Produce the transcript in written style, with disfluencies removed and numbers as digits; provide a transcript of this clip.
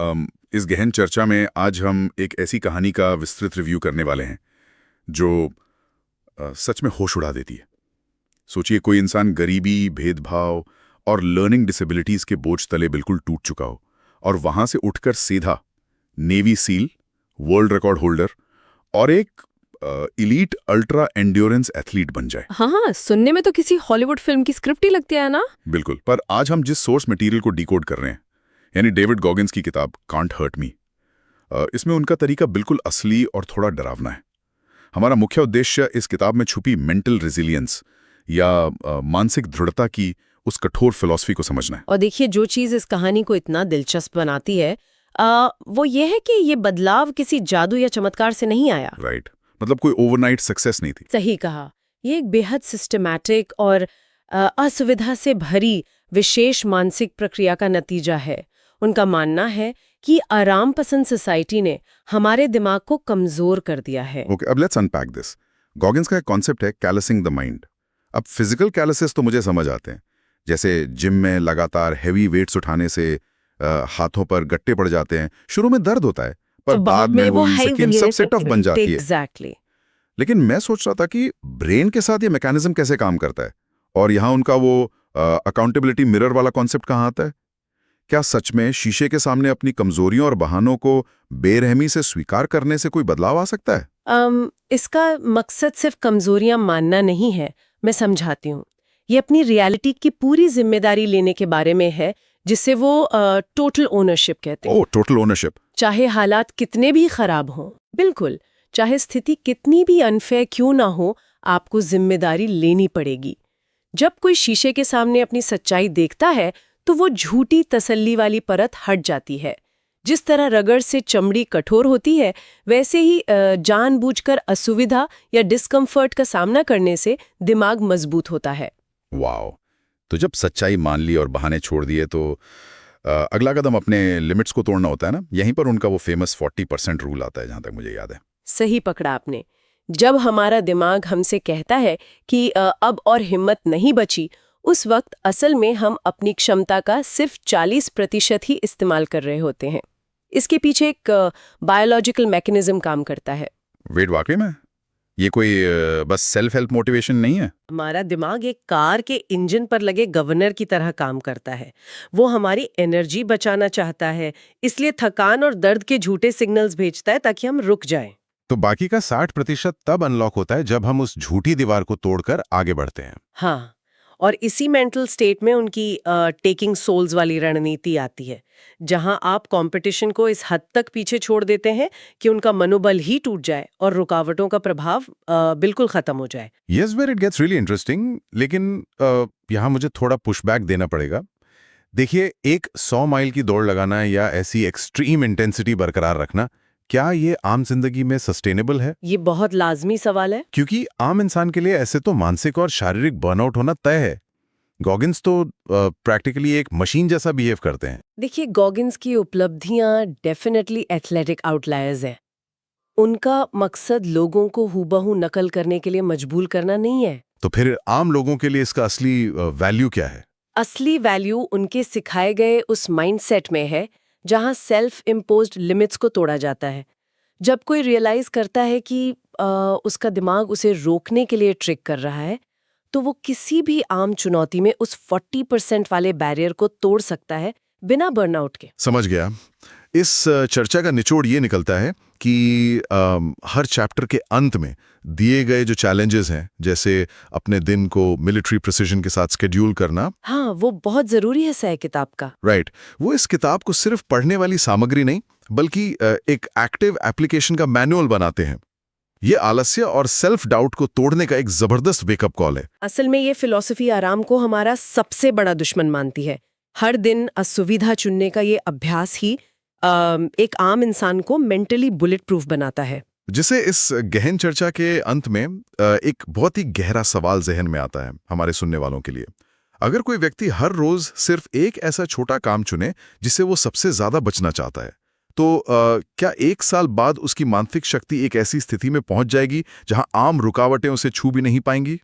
इस गहन चर्चा में आज हम एक ऐसी कहानी का विस्तृत रिव्यू करने वाले हैं जो सच में होश उड़ा देती है। सोचिए कोई इंसान गरीबी, भेदभाव और लर्निंग डिसेबिलिटीज के बोझ तले बिल्कुल टूट चुका हो और वहां से उठकर सीधा navy seal, world record holder और एक इलीट अल्ट्रा एंड्योरेंस एथलीट बन जाए। हाँ, सुनने में तो किसी हॉलीवुड फिल्म की स्क्रिप्ट ही लगती है ना। बिल्कुल, पर आज हम जिस सोर्स मटेरियल को डिकोड कर रहे हैं, यानी डेविड गॉगिन्स की किताब कांट हर्ट मी, इसमें उनका तरीका बिल्कुल असली और थोड़ा डरावना है। हमारा मुख्य उद्देश्य इस किताब में छुपी मेंटल रेजिलियंस या मानसिक दृढ़ता की उस कठोर फिलॉसफी को समझना है। और देखिए, जो चीज इस कहानी को इतना दिलचस्प बनाती है वो ये है कि ये बदलाव किसी जादू या चमत्कार से नहीं आया। राइट, मतलब कोई ओवरनाइट सक्सेस नहीं थी। सही कहा। ये एक बेहद सिस्टमैटिक और असुविधा से भरी विशेष मानसिक प्रक्रिया का नतीजा है। उनका मानना है कि आराम पसंद सोसाइटी ने हमारे दिमाग को कमजोर कर दिया है। ओके, अब लेट्स अनपैक दिस। गॉगिन्स का एक कॉन्सेप्ट है कैलसिंग द माइंड। अब फिजिकल कैलसिस तो मुझे समझ आते हैं, जैसे जिम में लगातार हैवी वेट्स उठाने से हाथों पर गट्टे पड़ जाते हैं। शुरू में दर्द होता है, पर बाद में वो स्किन सबसे टफ बन जाती है। Exactly. लेकिन मैं सोच रहा था कि ब्रेन के साथ ये मैकेनिज्म कैसे काम करता है, और यहाँ उनका वो अकाउंटेबिलिटी मिरर वाला कॉन्सेप्ट कहाँ आता है? क्या सच में शीशे के सामने अपनी कमजोरियों और बहानों को बेरहमी से स्वीकार करने से कोई बदलाव आ सकता है? इसका मकसद सिर्फ कमजोरियां मानना नहीं है। मैं समझाती हूँ। ये अपनी रियलिटी की पूरी जिम्मेदारी लेने के बारे में है, जिसे वो टोटल ओनरशिप कहते हैं। ओह, टोटल ओनरशिप। चाहे हालात कितने भी खराब हों, बिल्कुल, चाहे स्थिति कितनी भी अनफेयर क्यों ना हो, आपको जिम्मेदारी लेनी पड़ेगी। जब कोई शीशे के सामने अपनी सच्चाई देखता है तो वो झूठी तसल्ली वाली परत हट जाती है। जिस तरह रगड़ से चमड़ी कठोर होती है, वैसे ही जानबूझकर असुविधा या डिस्कम्फर्ट का सामना करने से दिमाग मजबूत होता है। वाओ! तो जब सच्चाई मान ली और बहाने छोड़ दिए तो अगला कदम अपने लिमिट्स को तोड़ना होता है ना? यहीं पर उनका वो फेमस 40% रूल आता है, जहां तक मुझे याद है। सही पकड़ा आपने। जब हमारा दिमाग हमसे कहता है कि अब और हिम्मत नहीं बची, उस वक्त असल में हम अपनी क्षमता का सिर्फ 40% ही इस्तेमाल कर रहे होते हैं। इसके पीछे एक बायोलॉजिकल मैकेनिज्म काम करता है। वेट, वाकई में ये कोई बस सेल्फ हेल्प मोटिवेशन नहीं है? हमारा दिमाग एक कार के इंजन पर लगे गवर्नर की तरह काम करता है। वो हमारी एनर्जी बचाना चाहता है, इसलिए थकान और दर्द के झूठे सिग्नल्स भेजता है ताकि हम रुक जाएं। तो बाकी का 60% तब अनलॉक होता है जब हम उस झूठी दीवार को तोड़कर आगे बढ़ते हैं। हाँ, और इसी मेंटल स्टेट में उनकी टेकिंग सोल्स वाली रणनीति आती है, जहां आप कंपटीशन को इस हद तक पीछे छोड़ देते हैं कि उनका मनोबल ही टूट जाए और रुकावटों का प्रभाव बिल्कुल खत्म हो जाए। Yes, where it gets really interesting, लेकिन यहाँ मुझे थोड़ा पुशबैक देना पड़ेगा। देखिए, एक 100 माइल की दौड़ लगाना या ऐसी एक्सट्रीम इंटेंसिटी बरकरार रखना, क्या ये आम जिंदगी में सस्टेनेबल है? ये बहुत लाजमी सवाल है। क्योंकि आम इंसान के लिए ऐसे तो मानसिक और शारीरिक बर्नआउट होना तय है। गॉगिन्स तो प्रैक्टिकली एक मशीन जैसा बिहेव करते हैं। देखिए, गॉगिन्स की उपलब्धियां डेफिनेटली एथलेटिक आउटलायर्स हैं। उनका मकसद लोगों को हूबहू नकल करने के लिए मजबूर करना नहीं है। तो फिर आम लोगों के लिए इसका असली वैल्यू क्या है? असली वैल्यू उनके सिखाए गए उस माइंडसेट में है जहां सेल्फ इम्पोज्ड लिमिट्स को तोड़ा जाता है। जब कोई रियलाइज करता है कि उसका दिमाग उसे रोकने के लिए ट्रिक कर रहा है, तो वो किसी भी आम चुनौती में उस 40% वाले बैरियर को तोड़ सकता है बिना बर्नआउट के। समझ गया। इस चर्चा का निचोड़ ये निकलता है कि हर चैप्टर के अंत में दिए गए जो चैलेंजेस हैं, जैसे अपने दिन को मिलिट्री प्रिसिजन के साथ शेड्यूल करना, हाँ, वो बहुत जरूरी है सह किताब का। राइट, वो इस किताब को सिर्फ पढ़ने वाली सामग्री नहीं, बल्कि एक एक्टिव एप्लीकेशन का मैनुअल बनाते हैं। ये आलस्य और सेल्फ डाउट को तोड़ने का एक जबरदस्त वेकअप कॉल है। असल में ये फिलॉसफी आराम को हमारा सबसे बड़ा दुश्मन मानती है। हर दिन असुविधा चुनने का ये अभ्यास ही एक आम इंसान को मेंटली बुलेट प्रूफ बनाता है। जिसे इस गहन चर्चा के अंत में एक बहुत ही गहरा सवाल जहन में आता है हमारे सुनने वालों के लिए। अगर कोई व्यक्ति हर रोज सिर्फ एक ऐसा छोटा काम चुने जिसे वो सबसे ज्यादा बचना चाहता है, तो क्या 1 साल बाद उसकी मानसिक शक्ति एक ऐसी स्थिति में पहुंच जाएगी जहां आम रुकावटें उसे छू भी नहीं पाएंगी?